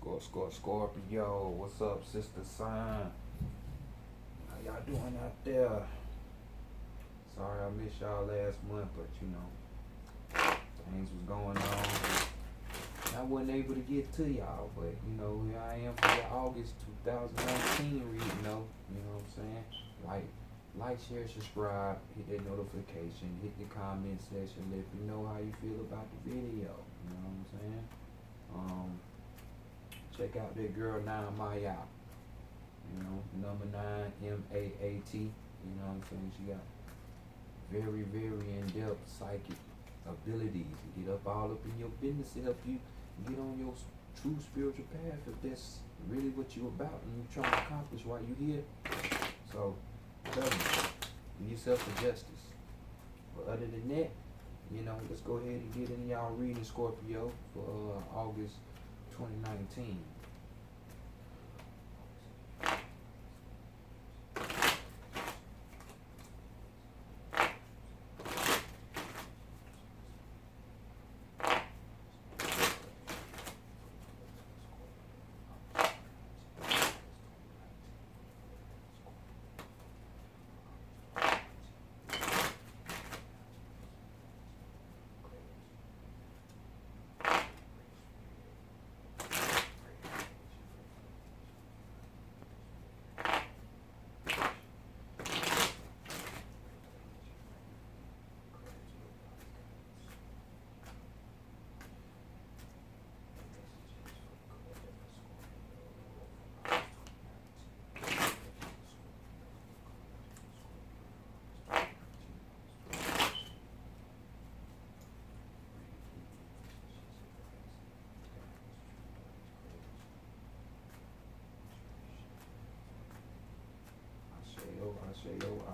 Scorpio, what's up, sister sign? How y'all doing out there? Sorry I missed y'all last month, but things was going on. I wasn't able to get to y'all, but here I am for the August 2019 reading though. You know what I'm saying? Like, share, subscribe, hit that notification, hit the comment section, let me know how you feel about the video. You know what I'm saying? Check out that girl Nine Maya. Number 9 MAAT. You know what I'm saying? She got very, very in-depth psychic abilities to get all up in your business to help you get on your true spiritual path if that's really what you're about and you're trying to accomplish while you're here. So, tell me, do yourself some justice. But other than that, let's go ahead and get into y'all reading Scorpio for August 2019.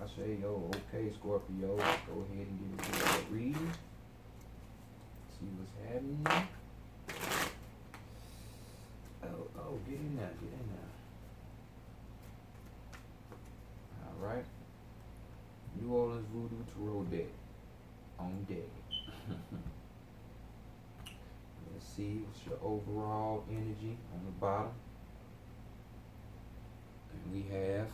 I say yo. Okay, Scorpio, let's go ahead and get into that reading. See what's happening. Oh, get in there. All right. New Orleans Voodoo Tarot deck on deck. Let's see what's your overall energy on the bottom. And we have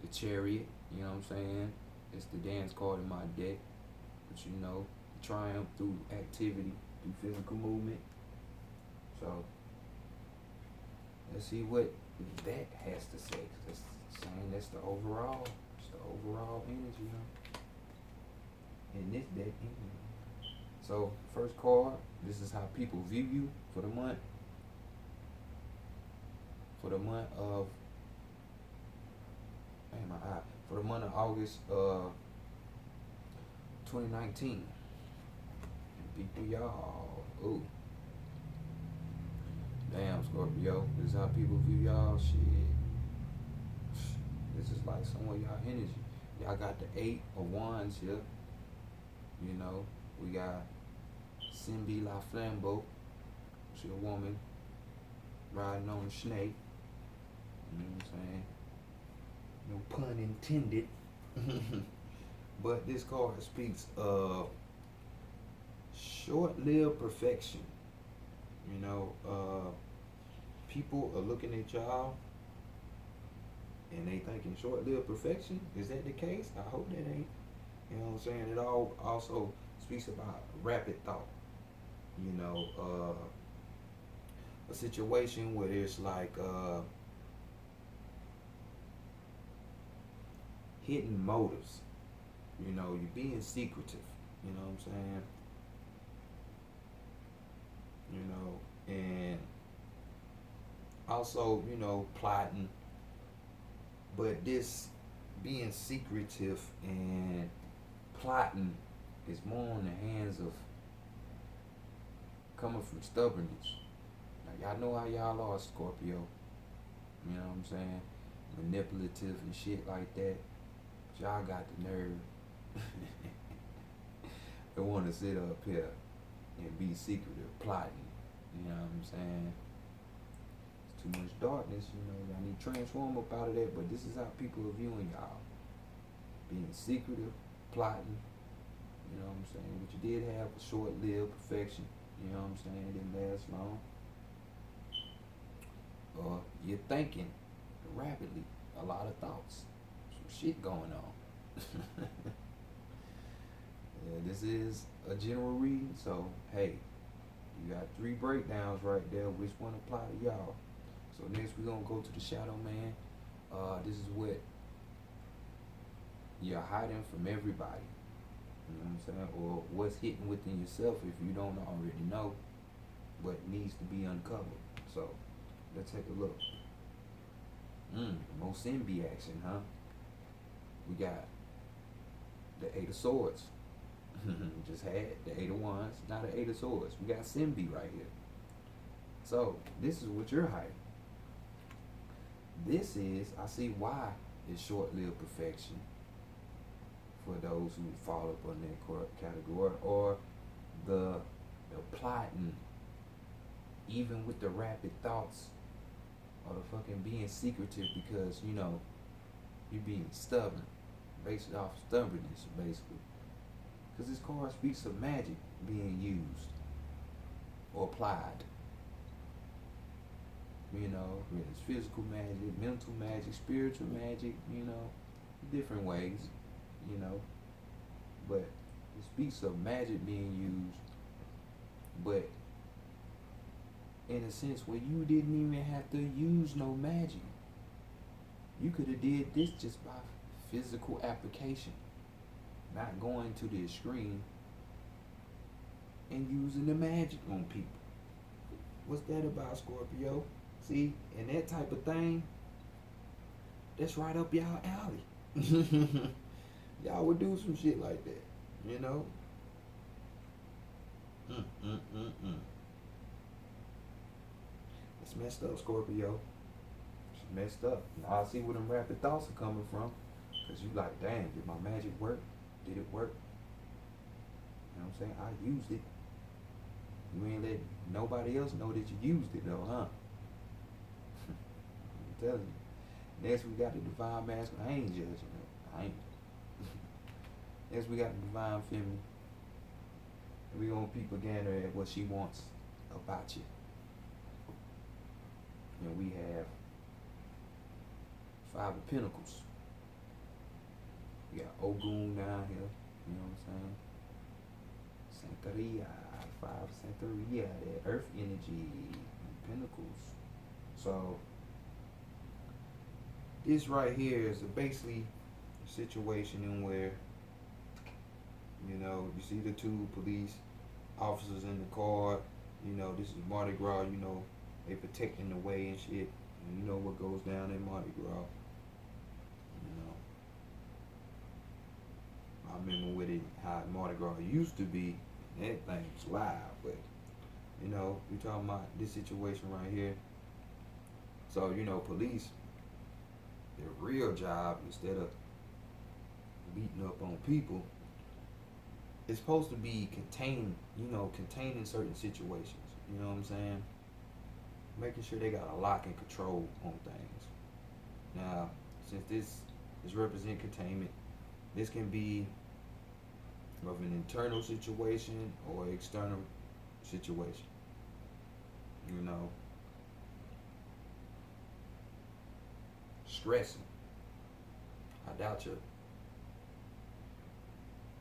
the Chariot, you know what I'm saying? It's the dance card in my deck. But triumph through activity, through physical movement. So let's see what that has to say. That's saying that's the overall. It's the overall energy, in this deck. So first card, this is how people view you for the month. For the month of August 2019. And people, y'all, ooh. Damn, Scorpio, this is how people view y'all. Shit. This is like some of y'all energy. Y'all got the 8 of Wands here. We got Simbi La Flambeau. She a woman riding on a snake. You know what I'm saying? No pun intended. But this card speaks of short-lived perfection. People are looking at y'all and they thinking short-lived perfection. Is that the case? I hope that ain't. You know what I'm saying? It all also speaks about rapid thought. A situation where there's like hidden motives. You're being secretive. You know what I'm saying? And also, plotting. But this being secretive and plotting is more on the hands of coming from stubbornness. Now, y'all know how y'all are, Scorpio. You know what I'm saying? Manipulative and shit like that. But y'all got the nerve. They want to sit up here and be secretive, plotting. You know what I'm saying? It's too much darkness, y'all need to transform up out of that, but this is how people are viewing y'all. Being secretive, plotting, you know what I'm saying? What you did have was short-lived perfection, you know what I'm saying? It didn't last long. or you're thinking rapidly, a lot of thoughts, some shit going on. Yeah, this is a general reading, so hey, you got 3 breakdowns right there. Which one apply to y'all? So next we're gonna go to the shadow man. This is what you're hiding from everybody. You know what I'm saying? Or what's hidden within yourself if you don't already know what needs to be uncovered. So let's take a look. More Simbi action, huh? We got the 8 of Swords. Just had the 8 of Wands, now the 8 of Swords. We got Simbi right here. So this is what you're hiding. This is, I see why it's short-lived perfection for those who fall up on that category, or the plotting, even with the rapid thoughts, or the fucking being secretive because, you know, you're being stubborn, based off stubbornness, basically. Because this card speaks of magic being used or applied. You know, it's physical magic, mental magic, spiritual magic, you know, different ways, you know. But it speaks of magic being used, but in a sense where you didn't even have to use no magic. You could have did this just by physical application, not going to the extreme and using the magic on people. What's that about, Scorpio? See, and that type of thing, that's right up y'all alley. Y'all would do some shit like that, you know? It's messed up, Scorpio. It's messed up. Now I see where them rapid thoughts are coming from. Because you like, damn, did my magic work? Did it work? You know what I'm saying? I used it. You ain't let nobody else know that you used it though, huh? I'm telling you. Next we got the divine masculine. I ain't judging it. I ain't. Next we got the divine feminine. And we gonna peep again at what she wants about you. And we have 5 of Pentacles. We got Ogun down here. You know what I'm saying? Santeria. 5 Santeria. That earth energy. Pentacles. So this right here is basically a situation in where, you know, you see the 2 police officers in the car. You know, this is Mardi Gras. You know, they protecting the way and shit. And you know what goes down in Mardi Gras. You know, I remember what how Mardi Gras used to be. That thing was live, but you know, we talking about this situation right here. So you know, police, their real job, instead of beating up on people, it's supposed to be containing certain situations. You know what I'm saying? Making sure they got a lock and control on things. Now, since this is represent containment, this can be of an internal situation or external situation. You know, stressing. I doubt your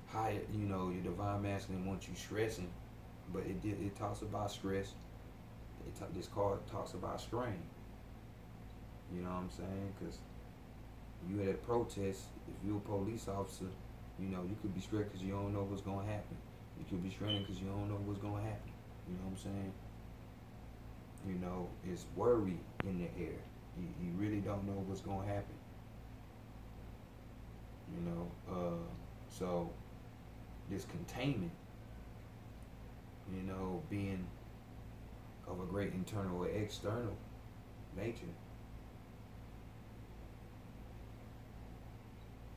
higher, you know, your divine masculine wants you stressing, but it talks about stress. This card talks about strain. You know what I'm saying? Because you at a protest, if you're a police officer, you know, you could be stressed because you don't know what's going to happen. You could be straining because you don't know what's going to happen. You know what I'm saying? You know, it's worry in the air. You really don't know what's going to happen. You know, so this containment, you know, being of a great internal or external nature,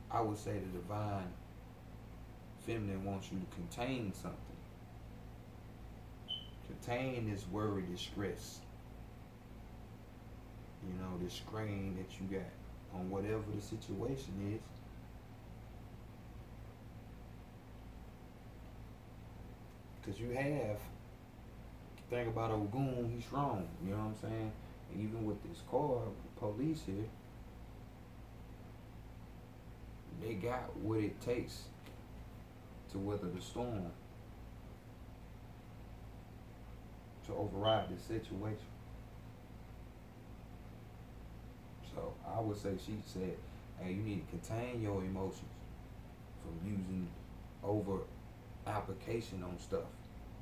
I would say the divine feminine wants you to contain something. Contain this worry, this stress. You know, this strain that you got on whatever the situation is. Because you have, think about Ogun, he's strong. You know what I'm saying? Even with this car, the police here, they got what it takes to weather the storm, to override this situation. So I would say she said, hey, you need to contain your emotions from using over application on stuff,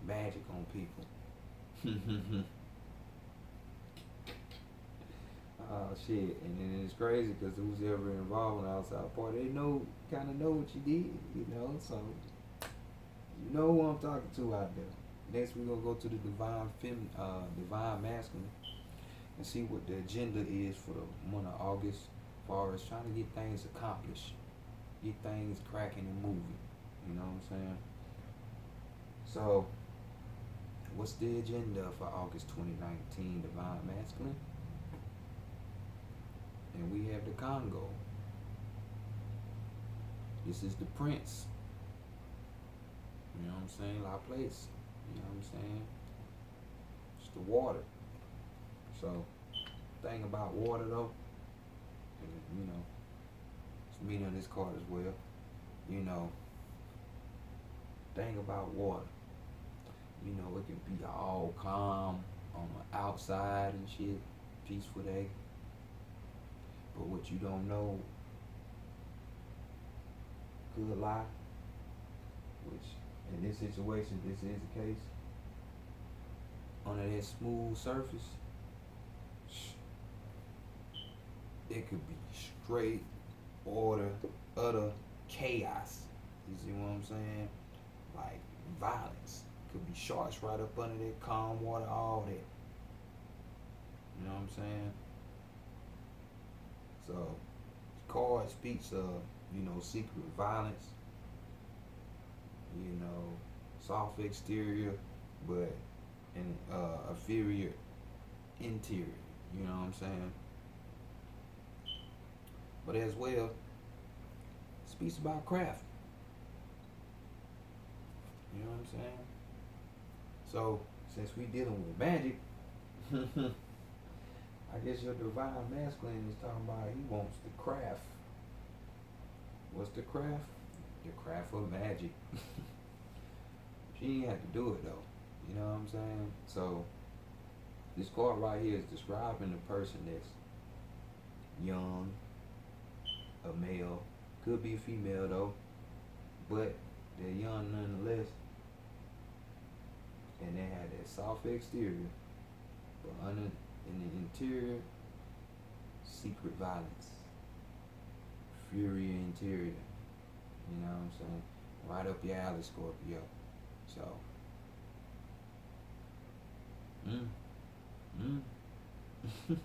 magic on people. Oh shit! And then it's crazy because who's ever involved in an outside party, they kind of know what you did, So you know who I'm talking to out there. Next, we're gonna go to the divine masculine, and see what the agenda is for the month of August, as far as trying to get things accomplished, get things cracking and moving. You know what I'm saying? So, what's the agenda for August 2019, divine masculine? And we have the Congo. This is the Prince. You know what I'm saying? La Place. You know what I'm saying? It's the water. So, thing about water though, it's meaning on this card as well. Thing about water. It can be all calm on the outside and shit, peaceful day. But what you don't know could lie, which in this situation, this is the case. Under that smooth surface, it could be straight order, utter chaos. You see what I'm saying? Like violence. Could be sharks right up under that calm water, all that. You know what I'm saying? So, the card speaks of, secret violence, soft exterior, but an inferior interior. You know what I'm saying? But as well, it speaks about craft. You know what I'm saying? So, since we dealing with magic, I guess your divine masculine is talking about he wants the craft. What's the craft? The craft of magic. She didn't have to do it though. You know what I'm saying? So this card right here is describing the person that's young, a male, could be a female though, but they're young nonetheless. And they have that soft exterior, but in the interior, secret violence, fury interior. You know what I'm saying? Right up your alley, Scorpio. So, it's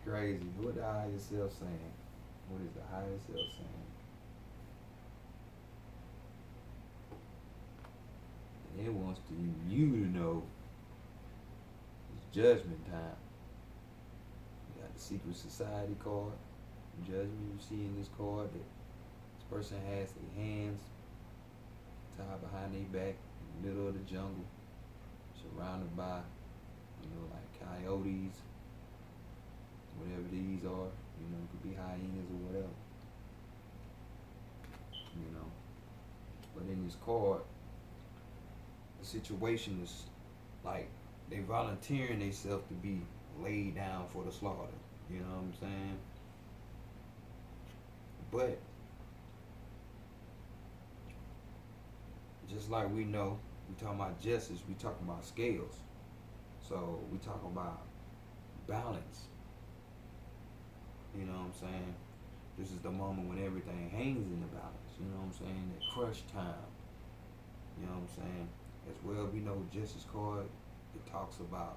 crazy. What the higher self saying? What is the higher self saying? It wants you to know it's judgment time. You got the secret society card, judgment. You see in this card that this person has their hands tied behind their back in the middle of the jungle, surrounded by, like coyotes, whatever these are. It could be hyenas or whatever. But in this card, the situation is like they volunteering themselves to be laid down for the slaughter. You know what I'm saying? But just like we know, we talking about justice, we talking about scales. So we talking about balance. You know what I'm saying? This is the moment when everything hangs in the balance. You know what I'm saying? That crush time. You know what I'm saying? As well, we know Justice card, it talks about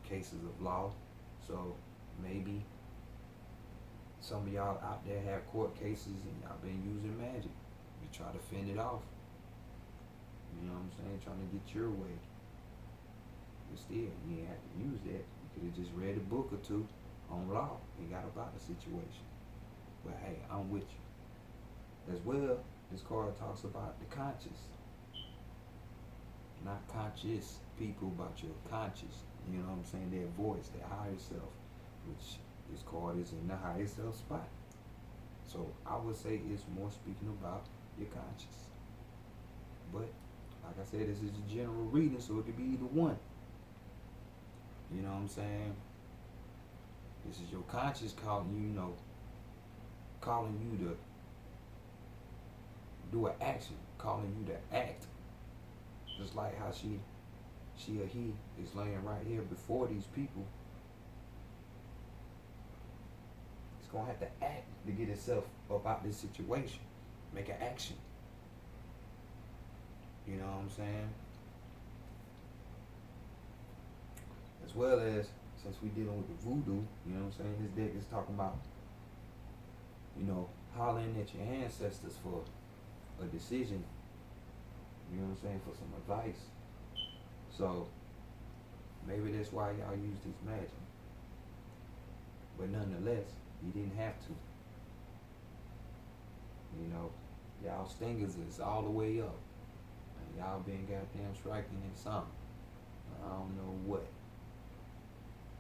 cases of law. So maybe some of y'all out there have court cases and y'all been using magic. You try to fend it off. You know what I'm saying? Trying to get your way. But still, you ain't have to use that. You could have just read a book or two on law and got about the situation. But hey, I'm with you. As well, this card talks about the conscious. Not conscious people, but your conscious. You know what I'm saying? Their voice, their higher self, which this card is in the higher self spot. So I would say it's more speaking about your conscious. But like I said, this is a general reading, so it could be either one. You know what I'm saying? This is your conscious calling you, calling you to do an action, calling you to act. Just like how she or he is laying right here before these people. It's gonna have to act to get itself up out this situation. Make an action. You know what I'm saying? As well as, since we dealing with the voodoo, you know what I'm saying, this deck is talking about, hollering at your ancestors for a decision, you know what I'm saying, for some advice. So maybe that's why y'all use this magic. But nonetheless, you didn't have to. Y'all stingers is all the way up. And y'all been goddamn striking at something. I don't know what.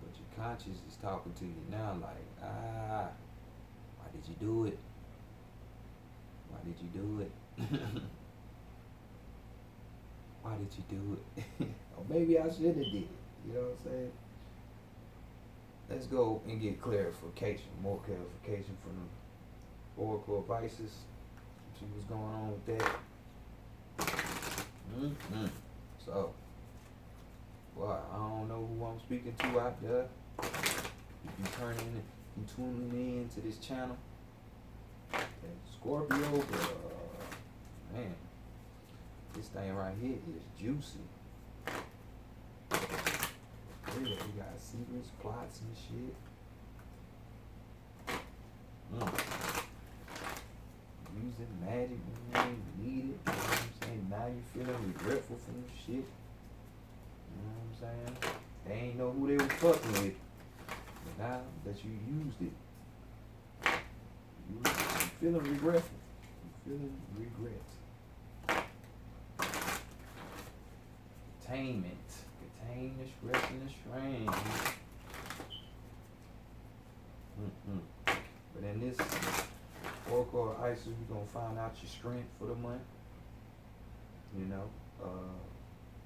But your conscience is talking to you now like, why did you do it? Why did you do it? Why did you do it? Or maybe I should have did it. You know what I'm saying? Let's go and get clarification, more clarification from the Oracle advices. See what's going on with that. So, boy, I don't know who I'm speaking to out there. If you turning and tuning in to this channel, Scorpio, man, this thing right here is juicy. Yeah, we got secrets, plots, and shit. Using magic when you need it. You know what I'm saying? Now you feeling regretful for some shit. You know what I'm saying? They ain't know who they was fucking with. But now that you used it, you feeling regretful. You feeling regret. Containment. Contain the stress and the strain. But in this Oracle Isis, we're going to find out your strength for the month.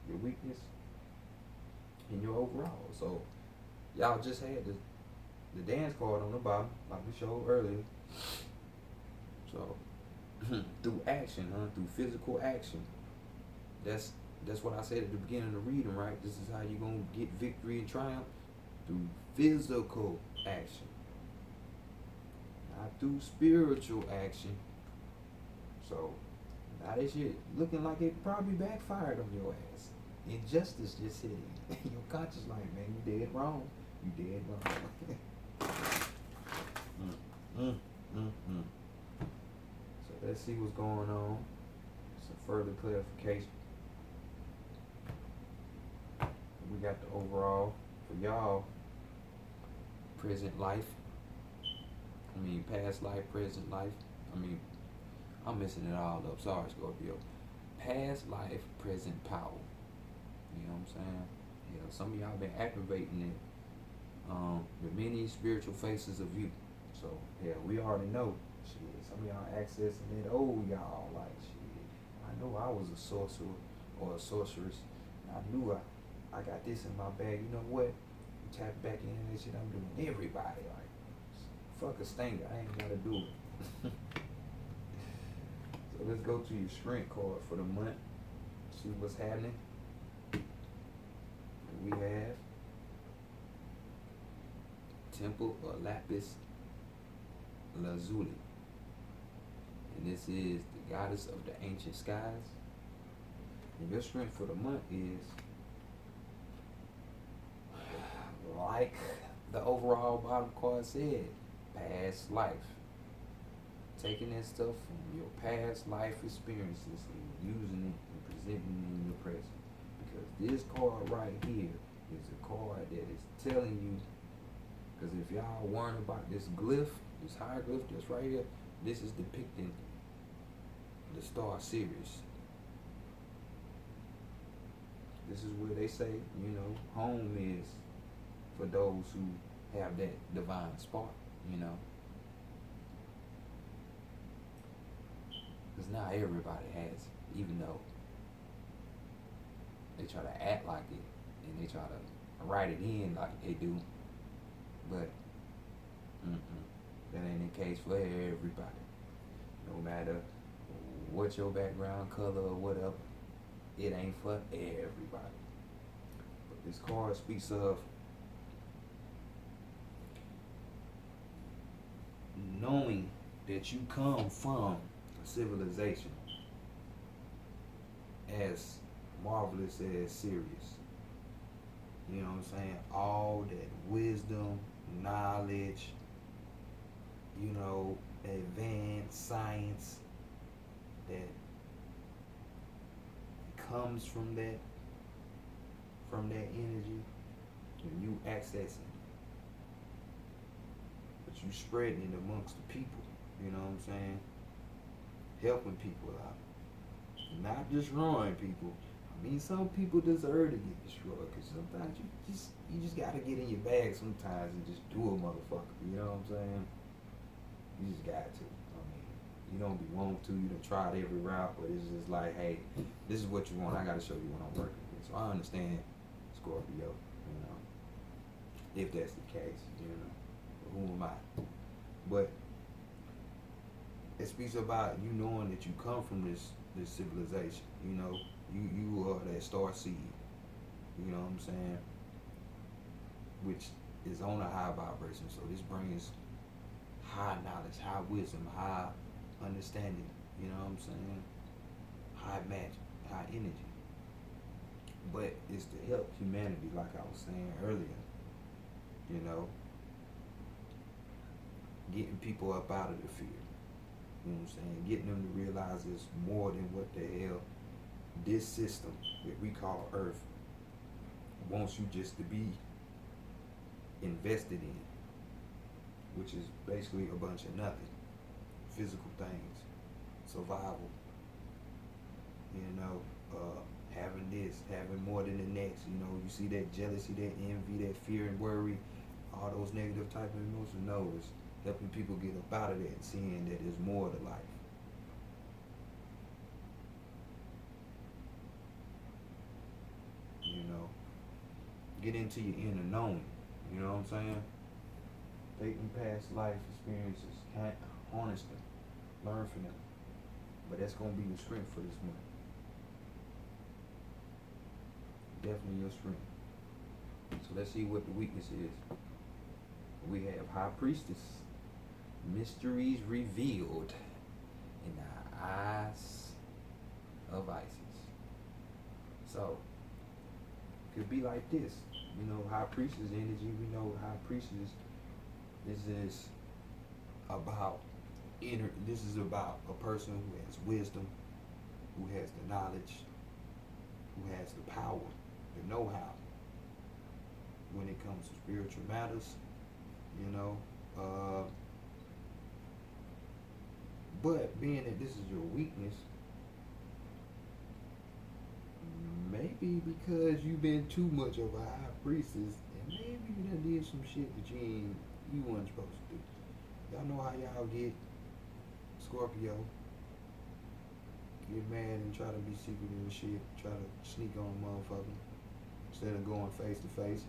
Your weakness, and your overall. So, y'all just had the dance card on the bottom, like we showed earlier. So, through action, through physical action, that's what I said at the beginning of the reading, right? This is how you're going to get victory and triumph, through physical action. Not through spiritual action. So, now this shit looking like it probably backfired on your ass. Injustice just hit it. Your conscience like, man, you dead wrong. You dead wrong. So let's see what's going on. Some further clarification. We got the overall for y'all. Present life. Past life, present life. I'm messing it all up. Sorry, Scorpio. Past life, present power. You know what I'm saying? Yeah, some of y'all been activating it. The many spiritual faces of you. So, yeah, we already know. Shit, some of y'all accessing it. Oh, y'all, like, shit. I know I was a sorcerer or a sorceress. I knew I got this in my bag. You know what? Tap back in and shit. I'm doing everybody. Like, fuck a stinger. I ain't gotta do it. So let's go to your strength card for the month. See what's happening. We have Temple or Lapis Lazuli. And this is the goddess of the ancient skies. And your strength for the month is, like the overall bottom card said, past life. Taking that stuff from your past life experiences and using it and presenting it in your present. Because this card right here is a card that is telling you, because if y'all weren't about this glyph, this hieroglyph that's right here, this is depicting the star Sirius. This is where they say, home is for those who have that divine spark, you know. Because not everybody has it, even though they try to act like it and they try to write it in like they do. But that ain't the case for everybody. No matter what your background color or whatever, it ain't for everybody. But this card speaks of knowing that you come from a civilization as marvelous as serious. You know what I'm saying? All that wisdom, knowledge, advanced science that comes from that energy, and you accessing, but you spreading it amongst the people. You know what I'm saying? Helping people out, not destroying people. I mean, some people deserve to get destroyed, because sometimes you just gotta get in your bag sometimes and just do a motherfucker. You know what I'm saying? You just got to. I mean, you don't be wanting to. You done tried every route, but it's just like, hey, this is what you want. I gotta show you what I'm working with. So I understand Scorpio, if that's the case, But who am I? But it speaks about you knowing that you come from this civilization. You are that star seed. You know what I'm saying? Which is on a high vibration. So this brings high knowledge, high wisdom, high understanding. You know what I'm saying? High magic, high energy. But it's to help humanity, like I was saying earlier. Getting people up out of the fear. You know what I'm saying? Getting them to realize it's more than what the hell this system that we call Earth wants you just to be invested in, which is basically a bunch of nothing. Physical things, survival, having this, having more than the next. You see that jealousy, that envy, that fear and worry, all those negative type of emotions. No, it's helping people get up out of that and seeing that there's more to life. Get into your inner knowing. You know what I'm saying? Taking past life experiences, harness them, learn from them. But that's gonna be your strength for this month. Definitely your strength. So let's see what the weakness is. We have High Priestess. Mysteries revealed in the eyes of Isis. So, could be like this. High Priestess energy. We know High Priestess. This is about a person who has wisdom, who has the knowledge, who has the power, the know-how when it comes to spiritual matters. But being that this is your weakness, maybe because you've been too much of a high priestess, and maybe you done did some shit that you weren't supposed to do. Y'all know how y'all get, Scorpio. Get mad and try to be secretive and shit. Try to sneak on a motherfucker instead of going face to face.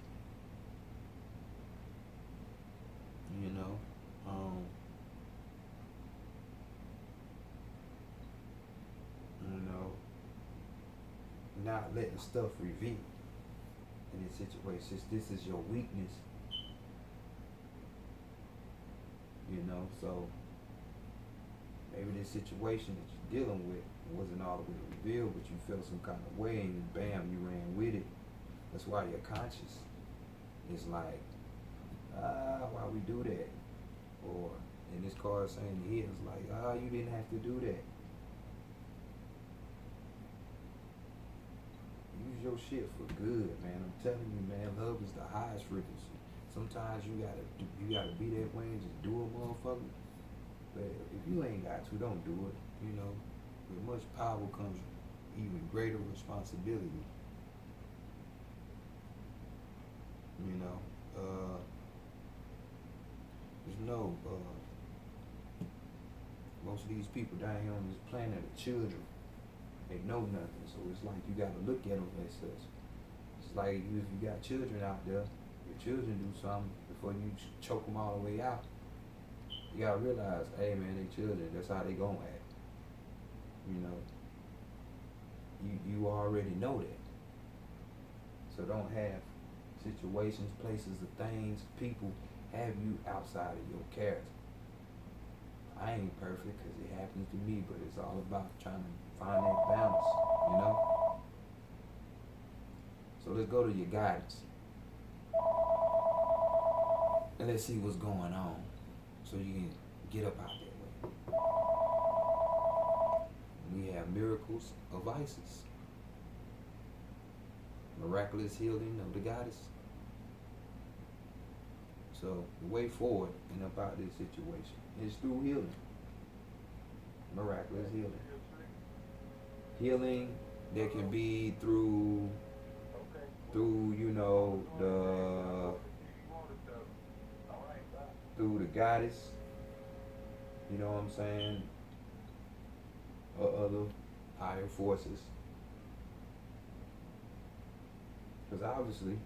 Not letting stuff reveal in this situation. Since this is your weakness, so maybe this situation that you're dealing with wasn't all the way revealed, but you felt some kind of way and bam, you ran with it. That's why your conscience is like, why we do that? Or in this card saying here, it's like, you didn't have to do that. Use your shit for good, man. I'm telling you, man, love is the highest frequency. Sometimes you gotta be that way and just do it, motherfucker. But if you ain't got to, don't do it. With much power comes even greater responsibility. You know, there's no most of these people down here on this planet are children. They know nothing, so it's like you gotta look at them as such. It's like if you got children out there, your children do something before you choke them all the way out. You gotta realize, hey man, they children. That's how they gonna act. You know, you already know that. So don't have situations, places, or things, people have you outside of your character. I ain't perfect because it happens to me, but it's all about trying to find that balance, you know? So let's go to your guidance. And let's see what's going on so you can get up out that way. We have miracles of Isis, miraculous healing of the goddess. So the way forward and about this situation is through healing. Miraculous healing. Healing that can be through you know, through the goddess, you know what I'm saying, or other higher forces. Because obviously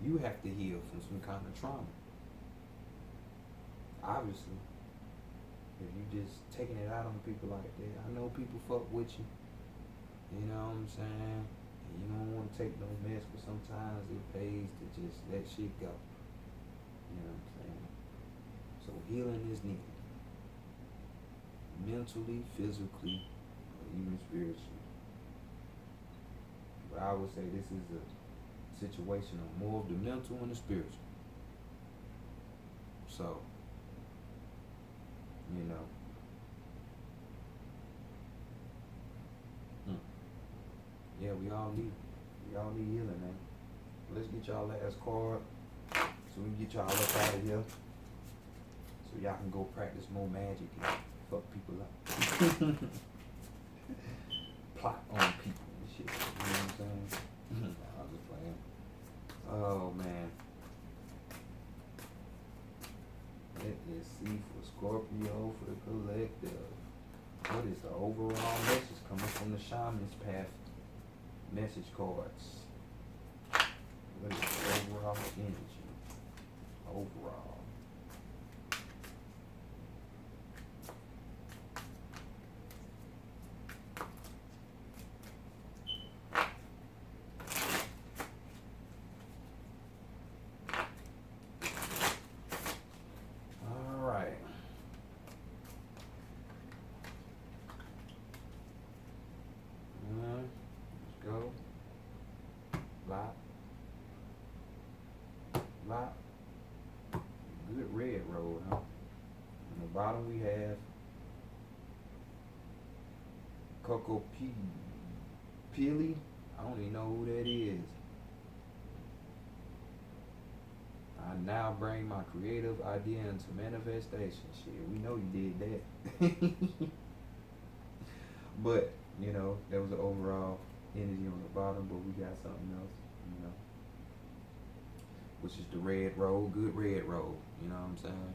you have to heal from some kind of trauma. Obviously, if you just taking it out on people like that, I know people fuck with you. You know what I'm saying? And you don't want to take no mess, but sometimes it pays to just let shit go. You know what I'm saying? So healing is needed. Mentally, physically, or even spiritually. But I would say this is a situation of more of the mental and the spiritual. So, you know. Yeah, we all need healing, man. Let's get y'all last card so we can get y'all up out of here. So y'all can go practice more magic and fuck people up. Plot on people and shit. You know what I'm saying? I was just playing. Oh man. Let us see for Scorpio, for the collective. What is the overall message coming from the Shaman's Path message cards? What is the overall energy? Overall. Lot. Good red road, huh? On the bottom we have Coco Pili. I don't even know who that is. I now bring my creative idea into manifestation. Shit, we know you did that. But, you know, that was the overall energy on the bottom, but we got something else, you know, which is the red road, good red road, you know what I'm saying?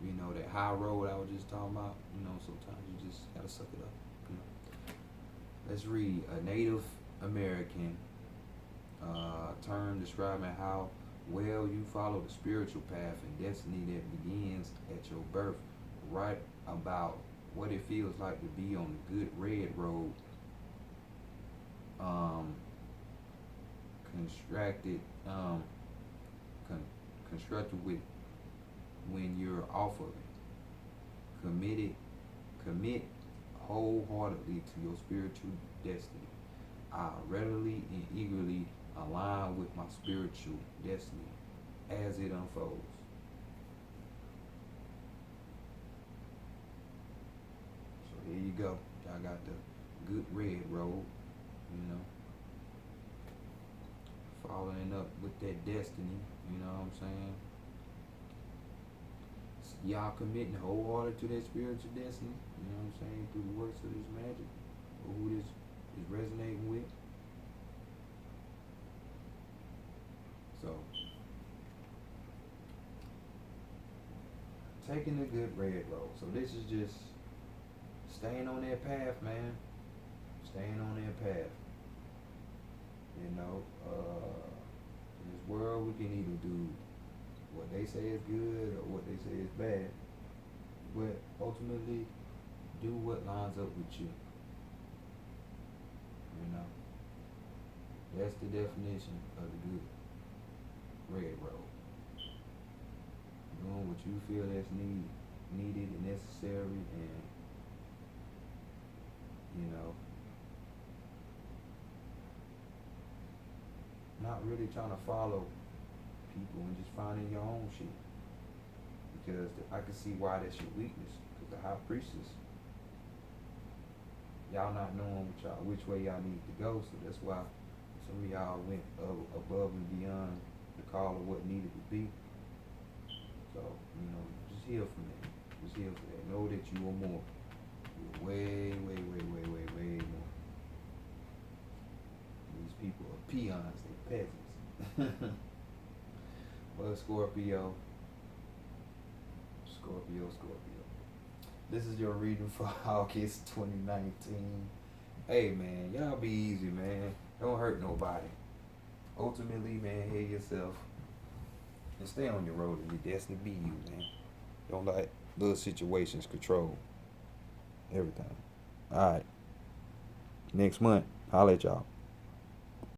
You know, that high road I was just talking about, you know, sometimes you just gotta suck it up, you know. Let's read a Native American term describing how well you follow the spiritual path and destiny that begins at your birth. Write about what it feels like to be on the good red road, constructed with when you're off of it. Commit wholeheartedly to your spiritual destiny. I readily and eagerly align with my spiritual destiny as it unfolds. So here you go. Y'all got the good red road, you know, following up with that destiny, you know what I'm saying? Y'all committing wholehearted to that spiritual destiny, you know what I'm saying, through the works of this magic, or who this is resonating with. So, taking the good red road. So this is just staying on that path, man. Staying on that path. You know, in this world we can either do what they say is good or what they say is bad. But ultimately, do what lines up with you. You know, that's the definition of the good red road. Doing what you feel that's needed and necessary, and you know, not really trying to follow people and just finding your own shit. Because I can see why that's your weakness. Because the high priestess, y'all not knowing which way y'all need to go, so that's why some of y'all went above and beyond the call of what needed to be. So, you know, just heal from that. Just heal from that. Know that you are more. You're way, way, way, way, way, way more. These people are peons, they peasants. But Scorpio. This is your reading for August 2019. Hey man, y'all be easy, man. Don't hurt nobody. Ultimately, man, heal yourself. And stay on your road and your destiny be you, man. Don't let little situations control everything. Alright. Next month, holla at y'all.